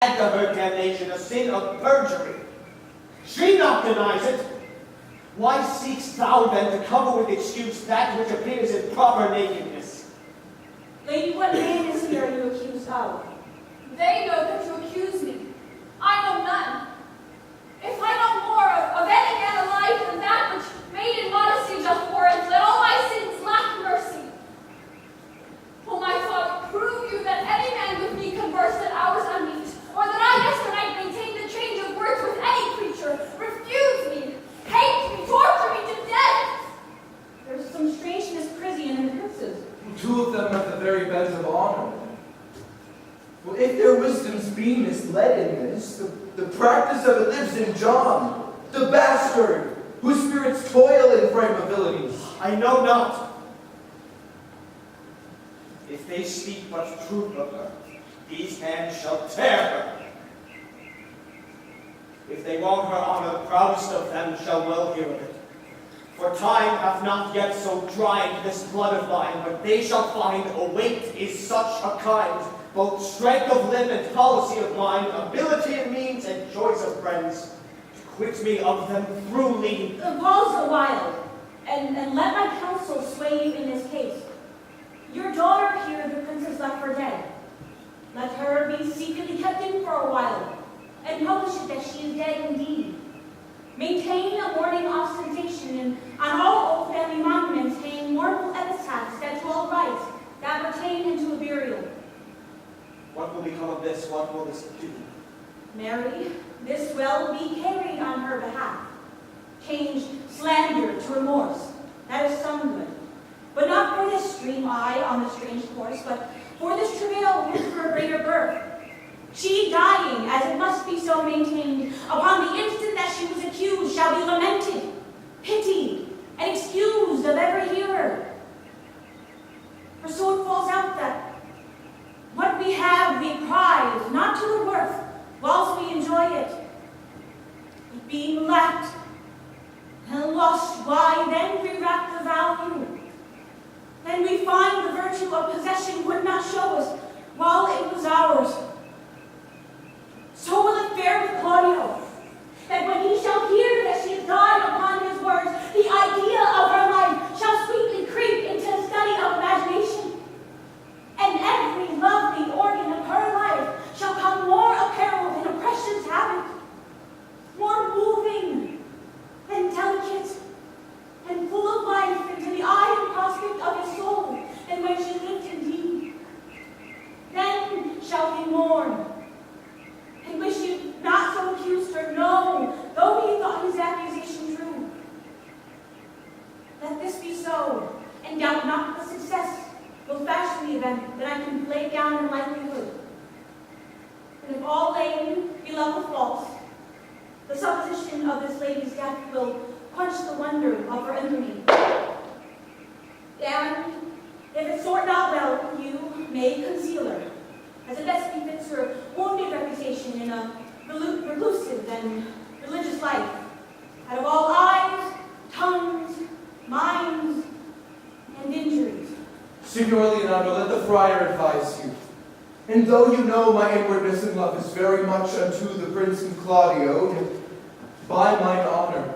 Add to her damnation a sin of perjury. She not denies it. Why seekst thou then to cover with excuse that which appears in proper nakedness? Lady, what man is he are you accused of? They know that you accuse me. I know none. If I know more of any man alive than that which maiden modesty doth warrant, let all my sins lack mercy. Will my thought prove you that any man with me conversed at hours unmeet, or that I yesternight maintained the change of words with any creature, refuse me, hate me, torture me to death? There's some strangeness prissy in the princes. Two of them have the very beds of honor. Well, if their wisdoms be misled in this, the practice of it lives in John, the bastard, whose spirits toil in frameabilities. I know not. If they speak but truth of her, these hands shall tear her. If they want her honor, the proudest of them shall well hear of it. For time hath not yet so dried this blood of mine, but they shall find a weight is such a kind, both strength of limb and policy of mind, ability and means, and choice of friends, to quit me of them throughly. Pause a while, and let my counsel sway you in this case. Your daughter here, the princess left for dead. Let her be secretly kept in for a while, and publish it that she is dead indeed. Maintain a mourning ostentation, and on all old family monuments hang mournful epitaphs that to all rites that pertain into a burial. What will become of this? What will this do? Mary, this will be carried on her behalf. Change slander to remorse, that is some good. But not for this stream I on the strange course, but for this travail with her greater birth. She dying, as it must be so maintained, upon the instant that she was accused, shall be lamented, pitied, and excused of every hearer. For so it falls out that what we have we prize, not to the worth, whilst we enjoy it. But being lacked and lost, why then we rack the value? Then we find the virtue of possession would not show us while it was ours. So will it fare with Claudio, that when he shall hear that she has died upon his words, the idea of her life shall sweetly creep into a study of imagination, and every lovely organ of her life shall come more apparelled in a precious habit, more moving and delicate, and full of life into the eye and prospect of his soul than when she lived indeed. Then shall he mourn, and wish you not so accused her, no, though he thought his accusation true. Let this be so, and doubt not the success will fashion the event that I can lay down in likelihood. And if all lame be love of false, the supposition of this lady's death will quench the wonder of her infamy. And if it sort not well, you may conceal her, as it best befits her wounded reputation in a reclusive and religious life, out of all eyes, tongues, minds, and injuries. Signor Leonardo, let the friar advise you. And though you know my inwardness in love is very much unto the prince and Claudio, yet by mine honor,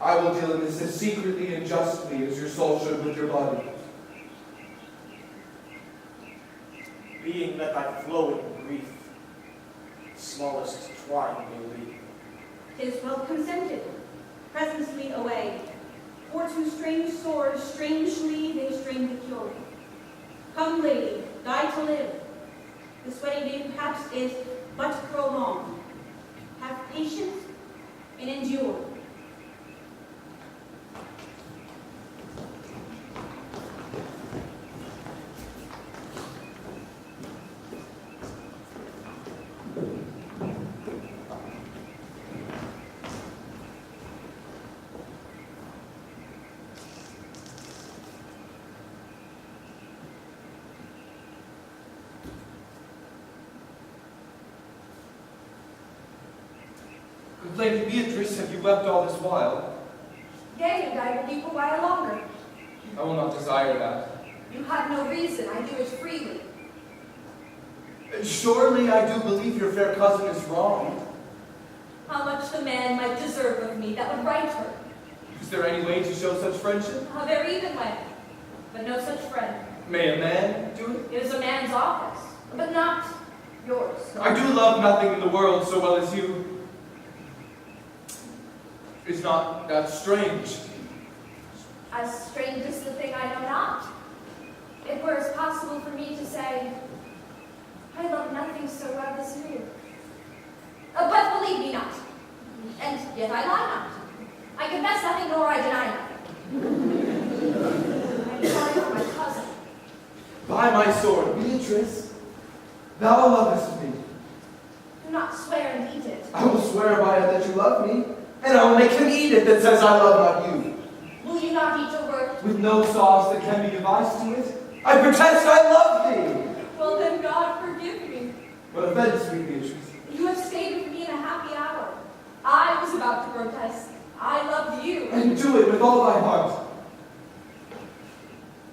I will deal in this as secretly and justly as your soul should with your body. Being that thy flowing grief, smallest twine may lead. 'Tis well consented. Presently away, for to strange sores strangely they strain the cure. Come, lady, die to live. This wedding day perhaps is but prolonged. Have patience and endure. Lady Beatrice, have you wept all this while? Yea, and I will weep a while longer. I will not desire that. You have no reason, I do it freely. Surely I do believe your fair cousin is wrong. How much the man might deserve of me that would right her. Is there any way to show such friendship? A very even way, but no such friend. May a man do it? It is a man's office, but not yours. I do love nothing in the world so well as you. Is not that strange? As strange as the thing I know not. It were as possible for me to say, I love nothing so well as you. But believe me not, and yet I lie not. I confess nothing nor I deny nothing. I am sorry for my cousin. By my sword, Beatrice, thou lovest me. Do not swear and eat it. I will swear by it that you love me, and I will make him eat it that says I love not you. Will you not eat your word? With no sauce that can be devised to it, I protest I love thee. Well then, God forgive me. What offends, sweet Beatrice? You have stayed with me in a happy hour. I was about to protest. I loved you. And do it with all thy heart.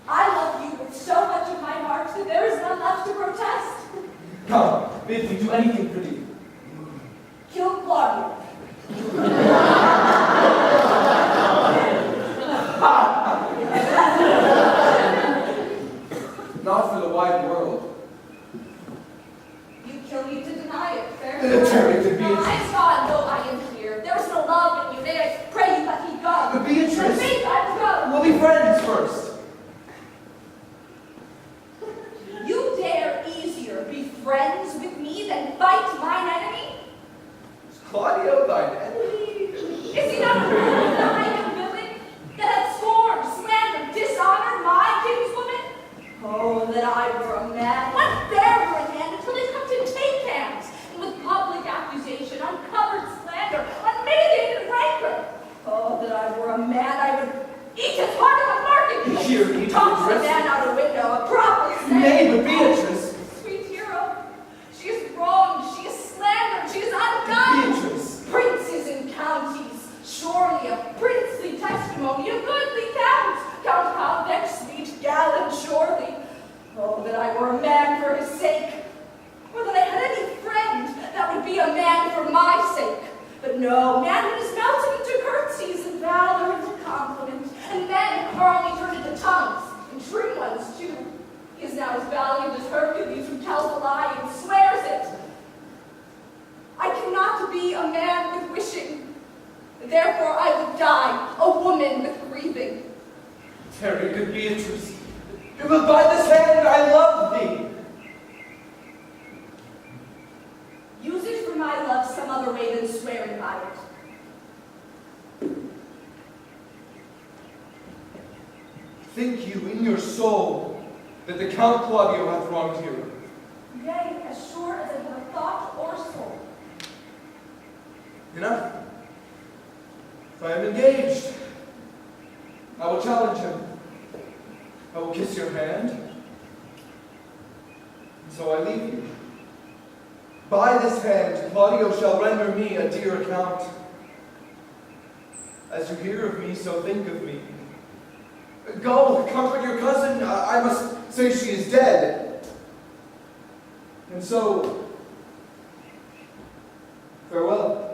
I love you with so much of my heart that there is none left to protest. Come, bid me do anything for thee. Kill Claudia. Not for the wide world. You kill me to deny it. Fair Terry, to Beatrice. I saw and know I am here. There is no love in you. Nay, I pray you let me go. But Beatrice. Let me go. We'll be friends first. You dare easier be friends with me than fight mine enemy? Is Claudio thine enemy? Is he not a lying villain that had scorned, slandered, dishonored my kinswoman? Oh, that I were a man. What there were in hand until they come to take hands, and with public accusation, uncovered slander, unmitigated rancor. Oh, that I were a man, I would eat his heart in the market. Here, eat Toss the a man out a window, a proper Nay, but Beatrice. Sweet hero, she is wronged, she is slandered, she is undone. Beatrice. Princes and counties, surely a princely testimony, a goodly count. Count Convex, sweet gallant, surely. Oh, that I were a man for his sake, or that I had any friend that would be a man for my sake. But no, manhood is melted into curtsies and valor into compliment, and men are only turned into tongues, and true ones too. He is now as valiant as Hercules who tells a lie and swears it. I cannot be a man with wishing, therefore I would die, a woman with grieving. Terry, good Beatrice. But by this hand I love thee. Use it for my love some other way than swearing by it. Think you in your soul that the Count Claudio hath wronged you? Yea, as sure as I have a thought or soul. Enough. If I am engaged, I will challenge him. I will kiss your hand. And so I leave you. By this hand, Claudio shall render me a dear account. As you hear of me, so think of me. Go, comfort your cousin. I must say she is dead. And so, farewell.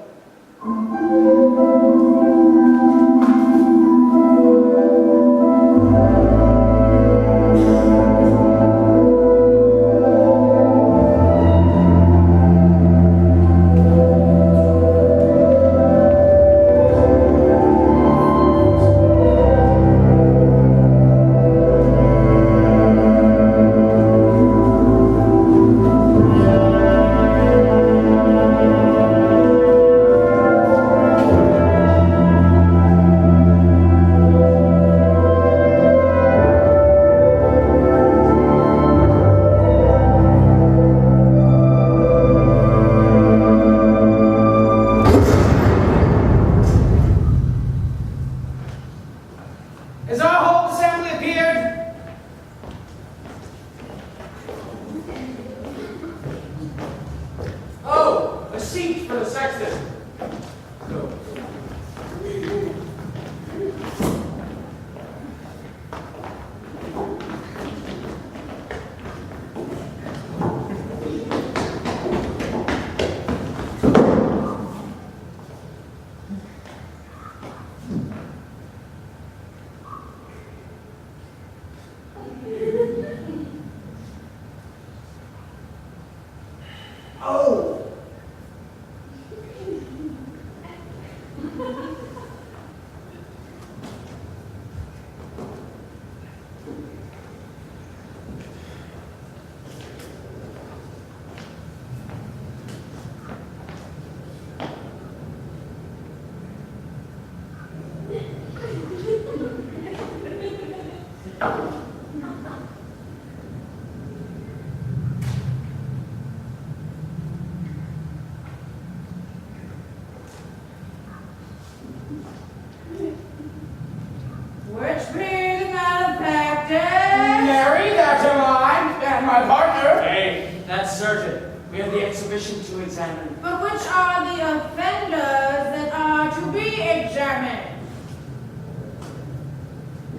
the exhibition to examine. But which are the offenders that are to be examined?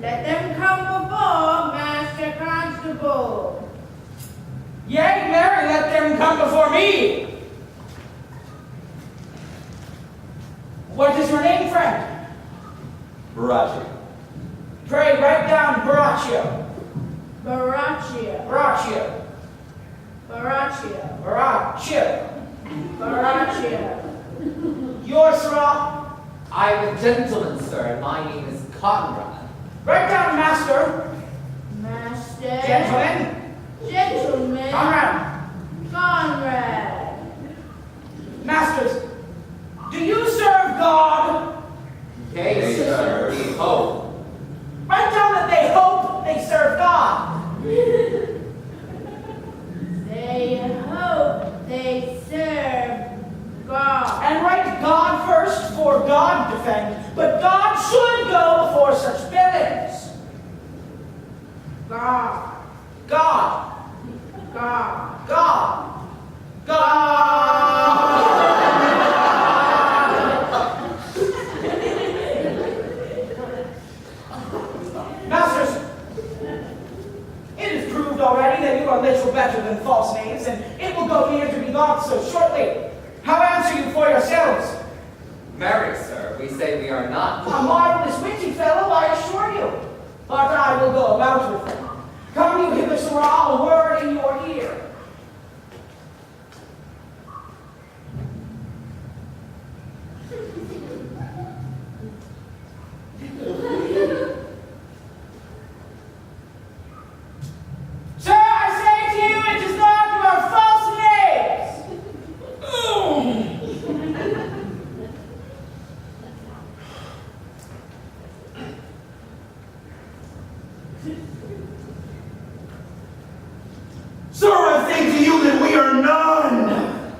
Let them come before Master Constable. Yea, Mary, let them come before me. What is your name, friend? Baraccio. Pray, write down Baraccio. Baraccio. Baraccio. Baraccio. Baraccio. Baraccio. Yours, sirrah? I am a gentleman, sir, and my name is Conrad. Write down Master. Master. Gentleman. Gentleman. Conrad. Conrad. Masters, do you serve God? Yea, sir, we hope. Write down that they hope they serve God. They hope they serve God. And write God first, for God defend. But God should go before such villains. God. God. God. God. God. Masters, it is proved already that you are little better than false names, and it will go near to be God so shortly. How answer you for yourselves? Marry, sir, we say we are not. A marvelous witty fellow, I assure you. But I will go about with them. Come, you give us a word in your ear. Sir, I say to you, it is not your false Sir, I say to you that we are none.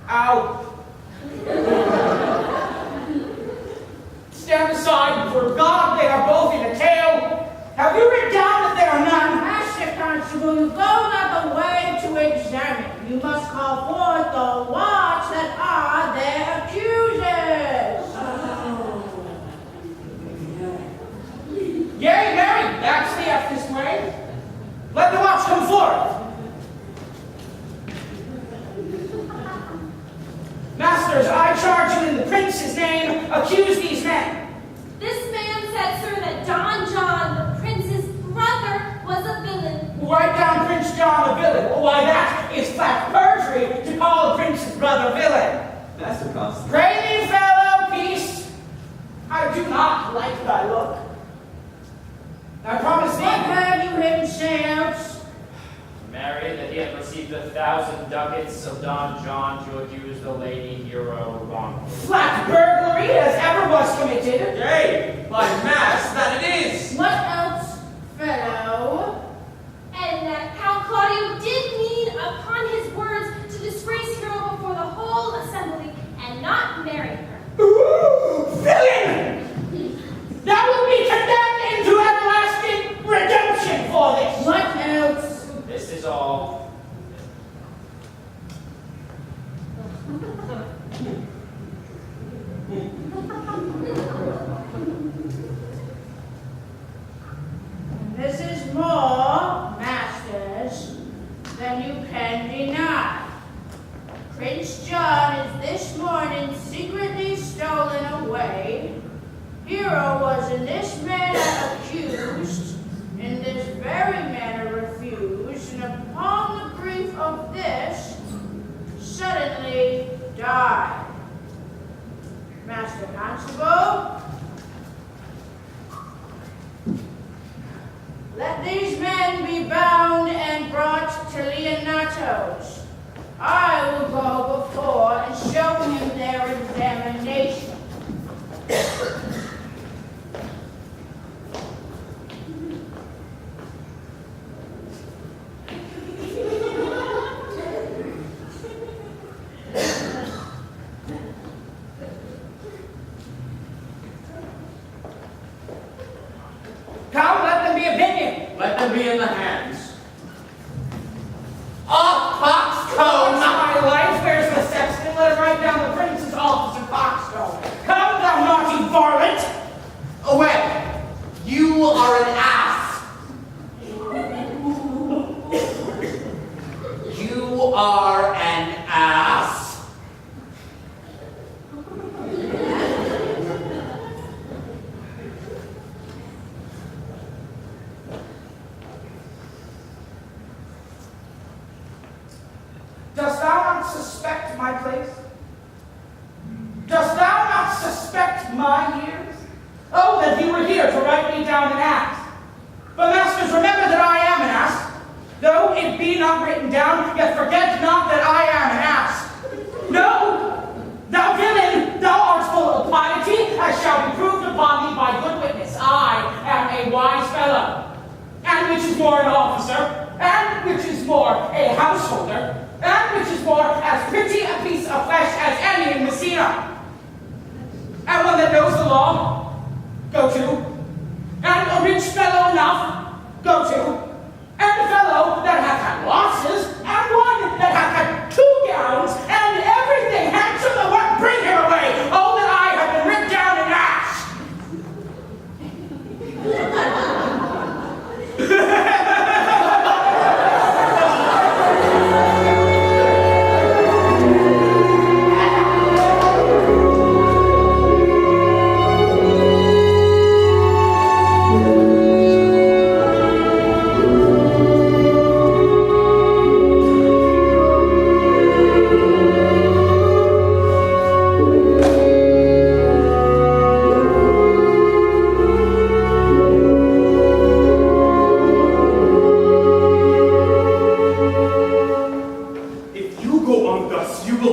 Ow. Stand aside, for God, they are both in a tale. Have you written down that they are none? Master Constable, you go not the way to examine. You must call forth the watch that are their accusers. Yea, Mary, that's the eftest way. Let the watch come forth. Masters, I charge you in the prince's name, accuse these men. This man said, sir, that Don John, the prince's brother, was a villain. Write down Prince John a villain. Why, that is flat perjury to call the prince's brother villain. Master Constable. Pray thee, fellow, peace. I do not like thy look. I promise What thee. heard you him say else? Married, that he had received 1,000 ducats of Don John to accuse the lady hero wrongfully. Flat burglary as ever was committed. Yea, by mass that it is. What else, fellow? And that Count Claudio did mean upon his words to disgrace Hero before the whole assembly and not marry her. Ooh, villain! Thou wilt be condemned into everlasting redemption for this. What else? This is all. This is more, masters, than you can deny. Prince John is this morning secretly stolen away. Hero was in this manner accused, in this very manner refused, and upon the grief of this, suddenly died. Master Constable, let these men be bound and brought to Leonato's. I will go before and show him their examination. Come, let them be opinion. Let them be in the hands. Off, Fox,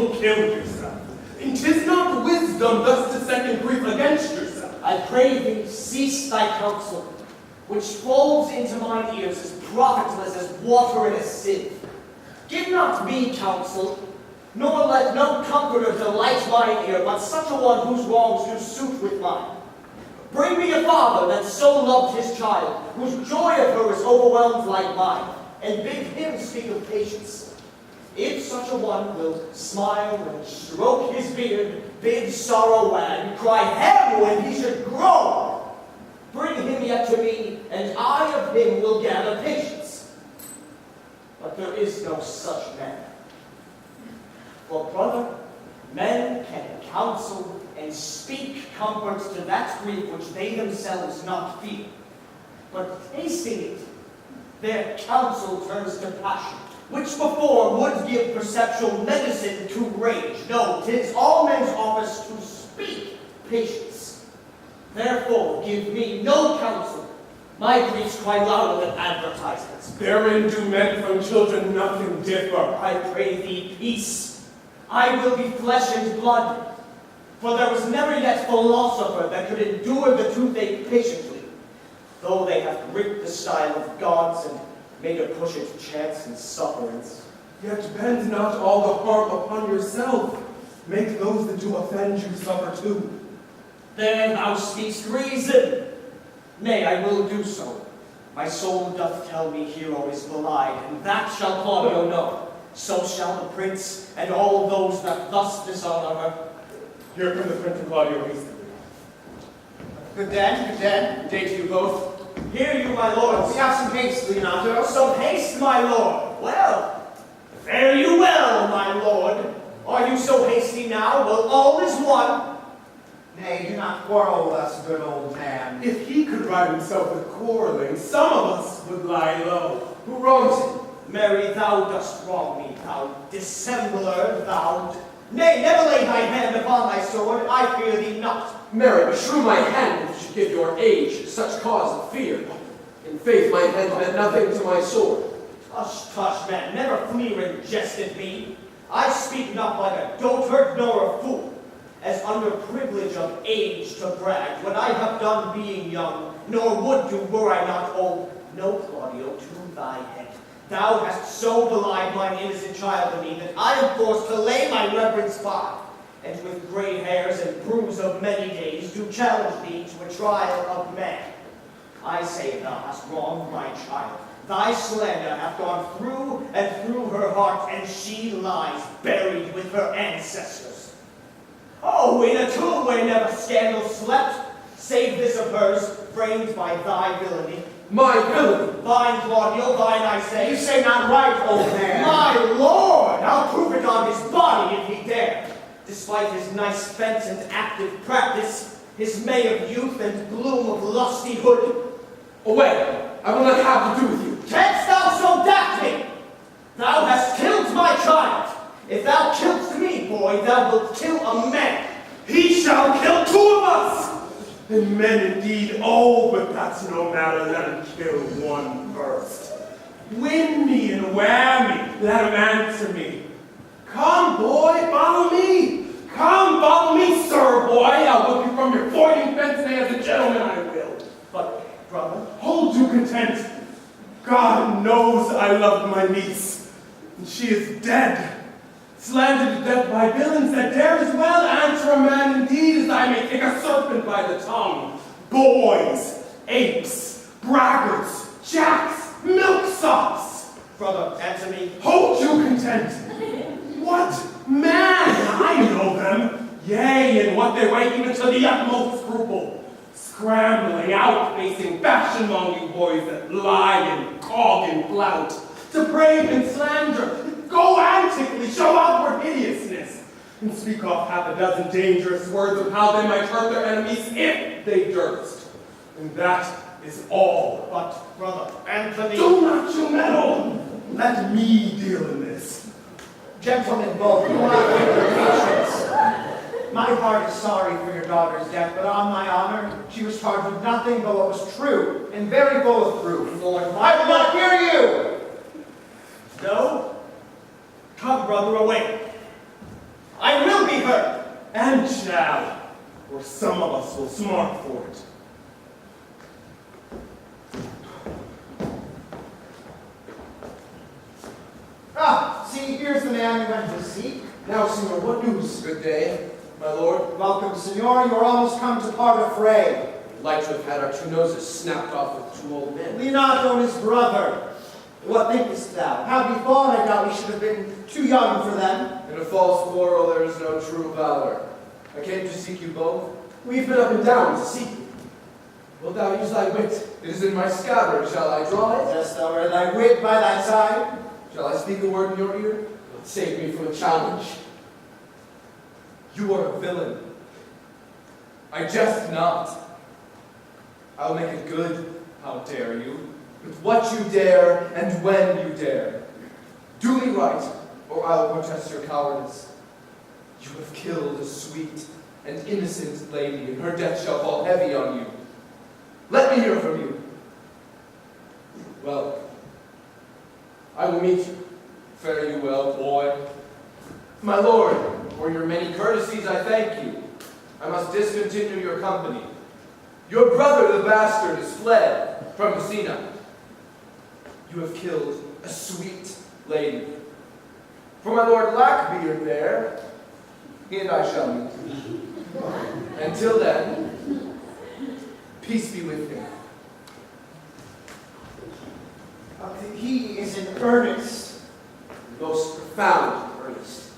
will kill yourself. And 'tis not wisdom thus to second grief against yourself. I pray thee, cease thy counsel, which falls into mine ears as profitless as water in a sieve. Give not me counsel, nor let no comforter delight mine ear, but such a one whose wrongs do suit with mine. Bring me a father that so loved his child, whose joy of her is overwhelmed like mine, and bid him speak of patience. If such a one will smile and stroke his beard, bid sorrow wag, cry hem when he should groan. Bring him yet to me, and I of him will gather patience. But there is no such man. For brother, men can counsel and speak comfort to that grief which they themselves not feel. But tasting it, their counsel turns to passion, which before would give perceptual medicine to rage. No, 'tis all men's office to speak patience. Therefore give me no counsel. My griefs cry louder than advertisements. Therein do men from children nothing differ. I pray thee peace. I will be flesh and blood. For there was never yet philosopher that could endure the toothache patiently, though they have ripped the style of gods and made a push at chance and sufferance. Yet bend not all the harm upon yourself. Make those that do offend you suffer too. There thou speakst reason. Nay, I will do so. My soul doth tell me Hero is belied, and that shall Claudio know. So shall the prince and all those that thus dishonor her. Here come the Prince and Claudio hastily. Good den, good den. Good day to you both. Hear you, my lords. We have some haste, Leonato. Some haste, my lord. Well, fare you well, my lord. Are you so hasty now? Well, all is one. Nay, do not quarrel with us, good old man. If he could ride himself with quarreling, some of us would lie low. Who wrongs him? Mary, thou dost wrong me, thou dissembler, thou. Nay, never lay thy hand upon thy sword. I fear thee not. Mary, beshrew my hand if you should give your age such cause of fear. In faith, my hand meant nothing to my sword. Tush, tush, man, never fleer and jest at me. I speak not like a dotard nor a fool, as under privilege of age to brag, when I have done being young, nor would do were I not old. No, Claudio, to thy head. Thou hast so belied mine innocent child to me that I am forced to lay my reverence by, and with gray hairs and bruise of many days do challenge thee to a trial of man. I say thou hast wronged my child. Thy slander hath gone through and through her heart, and she lies buried with her ancestors. Oh, in a tomb where never scandal slept, save this of hers, framed by thy villainy. My villainy! Thine, Claudio, thine, I say. You say not right, old man. My lord! I'll prove it on his body if he dare. Despite his nice fence and active practice, his May of youth and bloom of lustihood. Away! I will not have to do with you. Canst thou so daft me? Thou hast killed my child. If thou kill'st me, boy, thou wilt kill a man. He shall kill two of us! And men indeed, oh, but that's no matter, let him kill one first. Win me and wear me, let him answer me. Come, boy, follow me. Come, follow me, sir, boy. I'll whip you from your 40 fence, nay, as a gentleman I will. But, brother, Hold you content. God knows I loved my niece, and she is dead. Slandered to death by villains that dare as well answer a man indeed as I may take a serpent by the tongue. Boys, apes, braggarts, jacks, milksops. brother, answer me. Hold you content. What man? I know them. Yea, and what they weigh even to the utmost scruple. Scrambling, outfacing, fashion-monging boys that lie and cog and flout. To brave and slander, go antically, show outward hideousness, and speak off half a dozen dangerous words of how they might hurt their enemies if they durst. And that is all. But, brother, Anthony. Do not you meddle. Let me deal in this. Gentlemen both, you will not give your patience. My heart is sorry for your daughter's death, but on my honor, she was charged with nothing but what was true, and very full of proof. Lord, I will not hear you! No? Come, brother, away. her, and shall, or some of us will smart for it. Ah, see, here's the man you went to seek. Now, Signor, what news? Good day, my lord. Welcome, Signor. You are almost come to part a fray. We'd like to have had our two noses snapped off with two old men. Leonato and his brother. What thinkest thou? Had we thought, I doubt we should have been too young for them. In a false quarrel there is no true valor. I came to seek you both. We've been up and down to seek you. Wilt thou use thy wit? It is in my scabbard. Shall I draw it? Dost thou wear thy wit by thy side? Shall I speak a word in your ear? Save me from a challenge. You are a villain. I jest not. I'll make it good. How dare you? With what you dare and when you dare. Do me right, or I'll protest your cowardice. You have killed a sweet and innocent lady, and her death shall fall heavy on you. Let me hear from you. Well, I will meet you. Fare you well, boy. My lord, for your many courtesies I thank you. I must discontinue your company. Your brother, the bastard, is fled from Messina. You have killed a sweet lady. For my lord Blackbeard there, he and I shall meet. Until then, peace be with him. He is in earnest. Most profound earnest.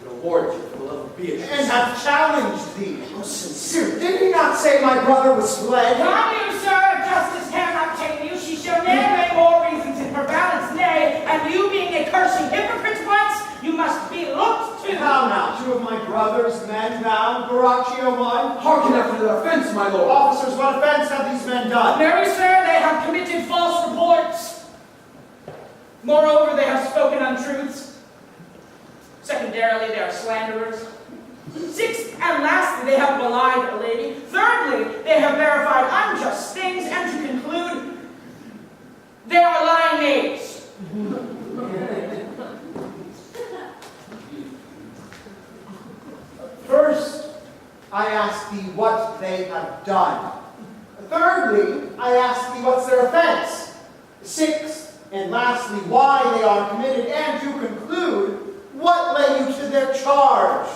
And award you for the love of Beatrice. And have challenged thee. Oh, sincere. Did he not say my brother was fled? Come you, sir, justice cannot tame you. She shall name more reasons in her balance, nay, and you being a cursing hypocrite once, you must be looked to. How now? Two of my brothers, men bound, Borachio one. Hearken after the offense, my lord. Officers, what offense have these men done? Mary, sir, they have committed false reports. Moreover, they have spoken untruths. Secondarily, they are slanderers. Sixth and lastly, they have belied a lady. Thirdly, they have verified unjust things. And to conclude, they are lying knaves. First, I ask thee what they have done. Thirdly, I ask thee what's their offense. Sixth, and lastly, why they are committed. And to conclude, what lay you to their charge?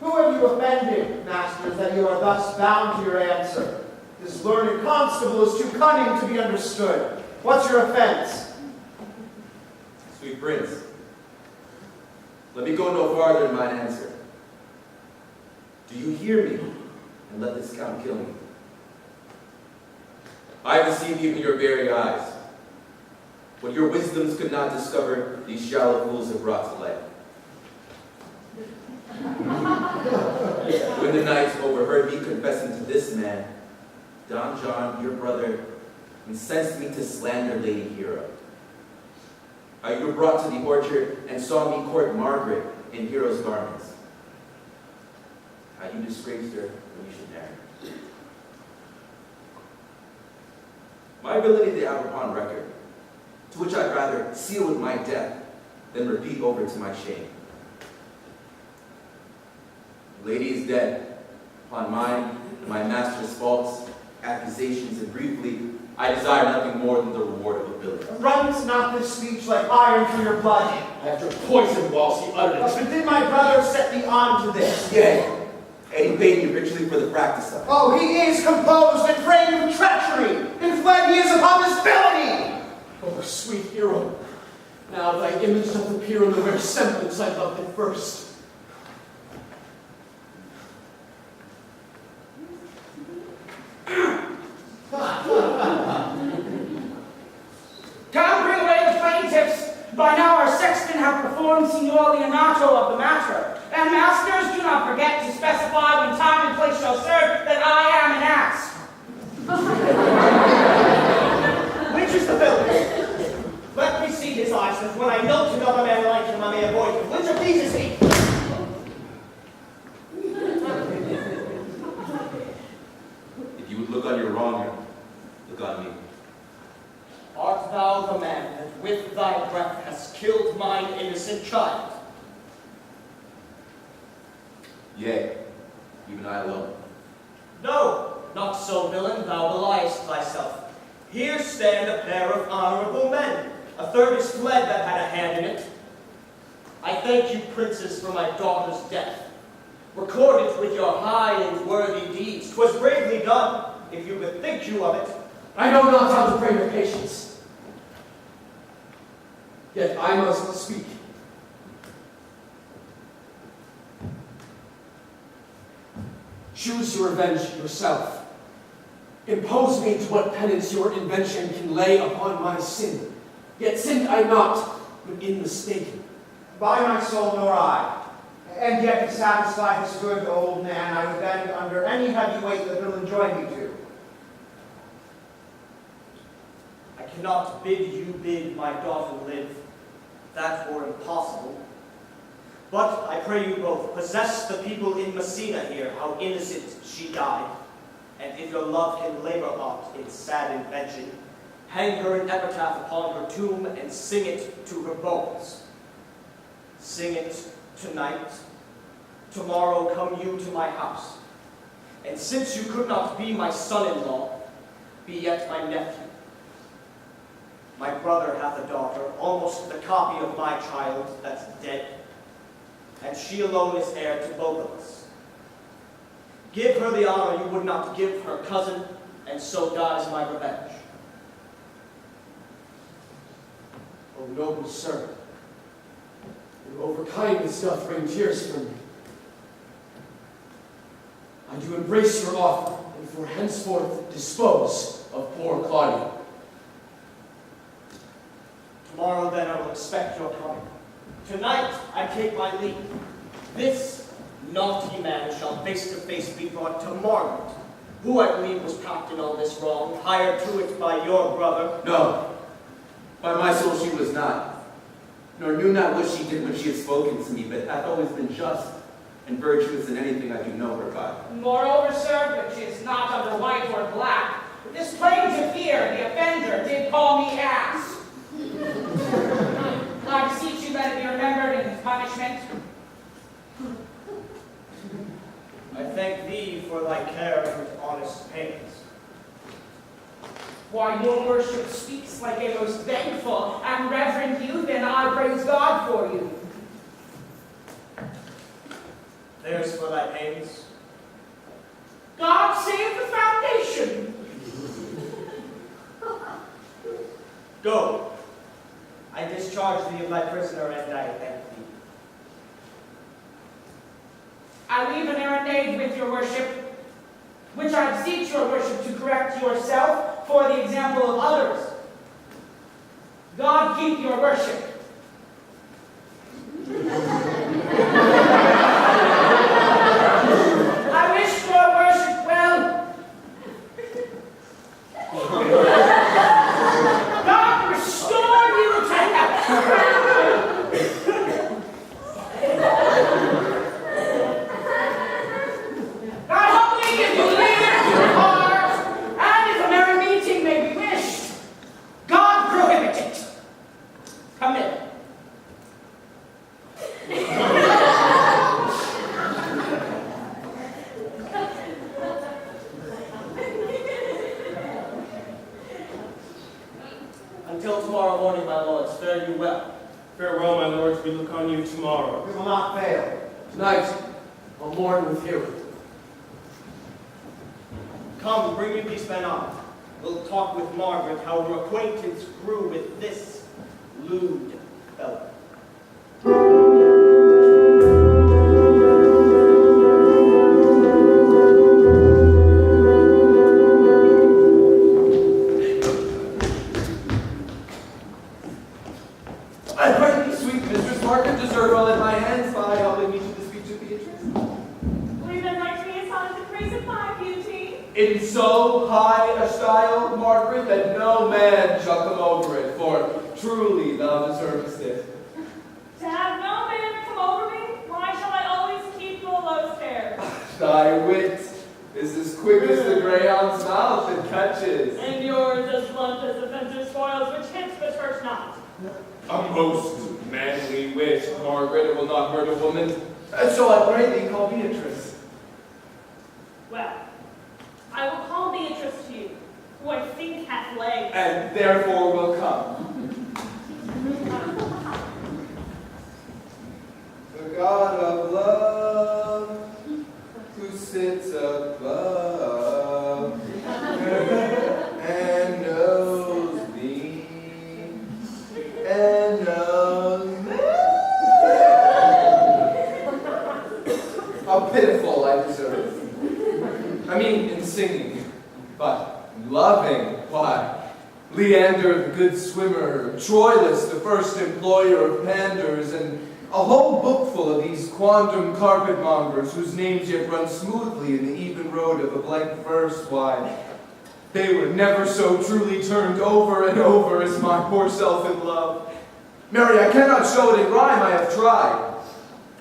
Who have you offended, masters, that you are thus bound to your answer? This learned constable is too cunning to be understood. What's your offense? Sweet prince, let me go no farther in mine answer. Do you hear me? And let this count kill me. I have deceived you in your very eyes. What your wisdoms could not discover, these shallow fools have brought to light. When the knights overheard me confessing to this man, Don John, your brother, incensed me to slander Lady Hero. You were brought to the orchard and saw me court Margaret in Hero's garments. You disgraced her when you should marry. My ability they have upon record, to which I'd rather seal with my death than repeat over to my shame. The lady is dead. Upon mine and my master's faults, accusations, and briefly, I desire nothing more than the reward of ability. Runs not this speech like iron through your blood? After poison whilst he uttered it. But did my brother set thee on to this? Yea, and he paid me richly for the practice of it. Oh, he is composed and framed with treachery, and fled he is upon this villainy! Oh, sweet hero, now thy image doth appear in the rare semblance I loved at first. Come, bring away the plaintiffs. By now our sexton have performed Signor Leonato of the matter. And masters, do not forget to specify when time and place shall serve that I am an ass. Which is the villain? Let me see his eyes, and when I note another man like him, I may avoid him. Which pleases me? If you would look on your wronger, look on me. Art thou the man that with thy breath hast killed mine innocent child? Yea, even I alone. No, not so, villain, thou beliest thyself. Here stand a pair of honorable men. A third is fled that had a hand in it. I thank you, princes, for my daughter's death. Record it with your high and worthy deeds. 'Twas bravely done, if you bethink you of it. I know not how to pray your patience. Yet I must speak. Choose your revenge yourself. Impose me to what penance your invention can lay upon my sin. Yet sinned I not, but in mistaken. By my soul, nor I. And yet to satisfy this good old man, I would bend under any heavy weight that will enjoin me to. I cannot bid you bid my daughter live. That were impossible. But I pray you both, possess the people in Messina here, how innocent she died. And if your love can labor aught in sad invention, hang her an epitaph upon her tomb and sing it to her bones. Sing it tonight. Tomorrow come you to my house. And since you could not be my son-in-law, be yet my nephew. My brother hath a daughter, almost the copy of my child that's dead, and she alone is heir to both of us. Give her the honor you would not give her cousin, and so dies my revenge. O noble sir, your overkindness doth wring tears from me. I do embrace your offer, and for henceforth dispose of poor Claudia. Tomorrow then I will expect your coming. Tonight I take my leave. This naughty man shall face to face be brought to Margaret, who I believe was packed in all this wrong, hired to it by your brother. No, by my soul she was not, nor knew not what she did when she had spoken to me, but hath always been just and virtuous in anything I do know her by. Moreover, sir, that she is not under white or black. This plaintiff here, the offender, did call me ass. I beseech you that it be remembered in his punishment. I thank thee for thy care and honest pains. Why, your worship speaks like a most thankful and reverend youth, and I praise God for you. There's for thy pains. God save the foundation. Go. I discharge thee of thy prisoner, and I thank thee. I leave an errand with your worship, which I beseech your worship to correct yourself for the example of others. God keep your worship. I wish your worship well. God restore you to health. God humbly give you leave your heart, and if a merry meeting may be wished, God prohibit it. Come in. Until tomorrow morning, my lords, fare you well. Farewell, my lords, we look on you tomorrow. We will not fail. Tonight, I'll mourn with you. Come, bring me these men on. We'll talk with Margaret how her acquaintance grew with this lewd fellow. I pray thee, sweet Mistress Margaret, deserve well at my hands by helping me to the speech of Beatrice. Believe that right to me is on the praise of my beauty. In so high a style, Margaret, that no man shall come over it, for truly thou deservest it. To have no man come over me, why shall I always keep the low stairs? Thy wit is as quick as the greyhound's mouth it catches. And yours as blunt as the fencer's spoils, which hits but hurts not. A most manly wit, Margaret, it will not hurt a woman. So I pray thee call Beatrice. Well, I will call Beatrice to you, who I think hath legs. And therefore will come. The God of love, who sits above and knows me and knows me. How pitiful I deserve. I mean, in singing, but loving, why? Leander, the good swimmer, Troilus, the first employer of panders, and a whole book full of these quondam carpetmongers whose names yet run smoothly in the even road of a blank verse, why, they were never so truly turned over and over as my poor self in love. Mary, I cannot show it in rhyme, I have tried.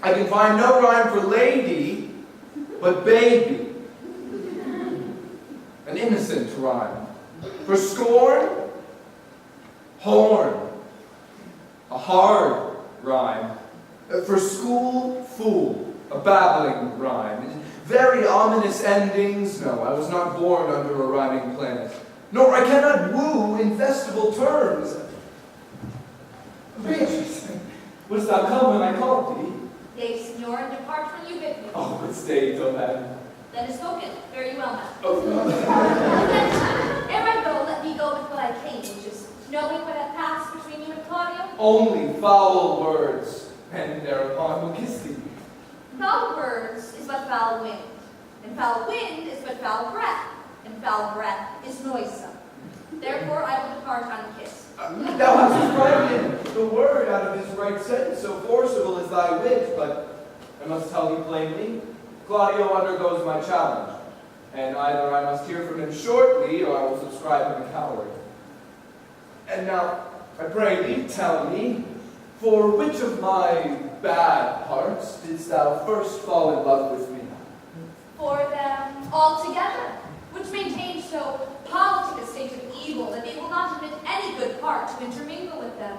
I can find no rhyme for lady, but baby. An innocent rhyme. For scorn, horn. A hard rhyme. For school, fool. A babbling rhyme. Very ominous endings. No, I was not born under a rhyming planet. Nor I cannot woo in festival terms. Beatrice, wouldst thou come when I called thee? Yea, signor, and depart when you bid me. Oh, but stay till then. That is spoken. Fare you well, madam. Oh, no. Ere I go, let me go with what I came, which is knowing what hath passed between you and Claudio. Only foul words, and thereupon will kiss thee. Foul words is but foul wind, and foul wind is but foul breath, and foul breath is noisome. Therefore I will depart unkissed. Thou hast frightened the word out of his right sense, so forcible is thy wit, but I must tell thee plainly, Claudio undergoes my challenge, and either I must hear from him shortly, or I will subscribe him a coward. And now, I pray thee, tell me, for which of my bad parts didst thou first fall in love with me? For them altogether, which maintain so politic a state of evil that they will not admit any good part to intermingle with them.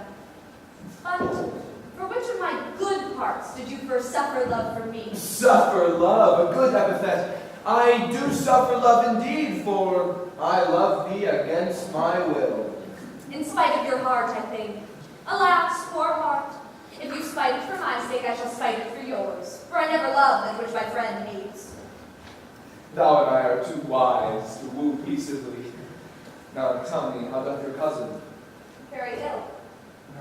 But for which of my good parts did you first suffer love for me? Suffer love, a good epithet. I do suffer love indeed, for I love thee against my will. In spite of your heart, I think. Alas, poor heart. If you spite it for my sake, I shall spite it for yours. For I never love that which my friend hates. Thou and I are too wise to woo peaceably. Now tell me, how doth your cousin? Very ill.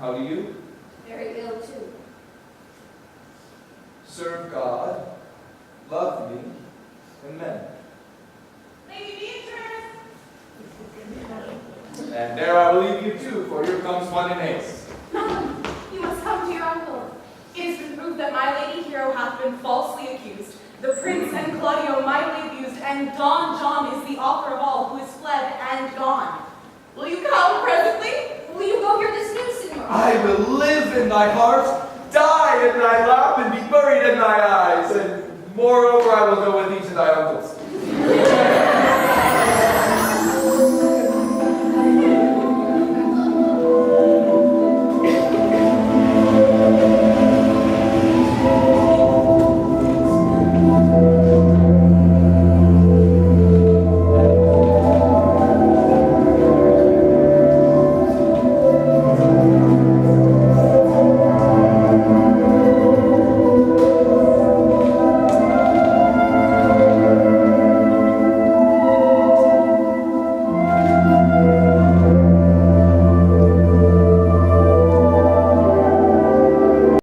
How do you? Very ill, too. Serve God, love me, and men. Lady Beatrice! And there I will leave you too, for here comes one in haste. You must come to your uncle. It has been proved that my lady hero hath been falsely accused. The prince and Claudio mightily abused, and Don John is the author of all, who is fled and gone. Will you come presently? Will you go hear this news, signor? I will live in thy heart, die in thy lap, and be buried in thy eyes, and moreover I will go with thee to thy uncle's.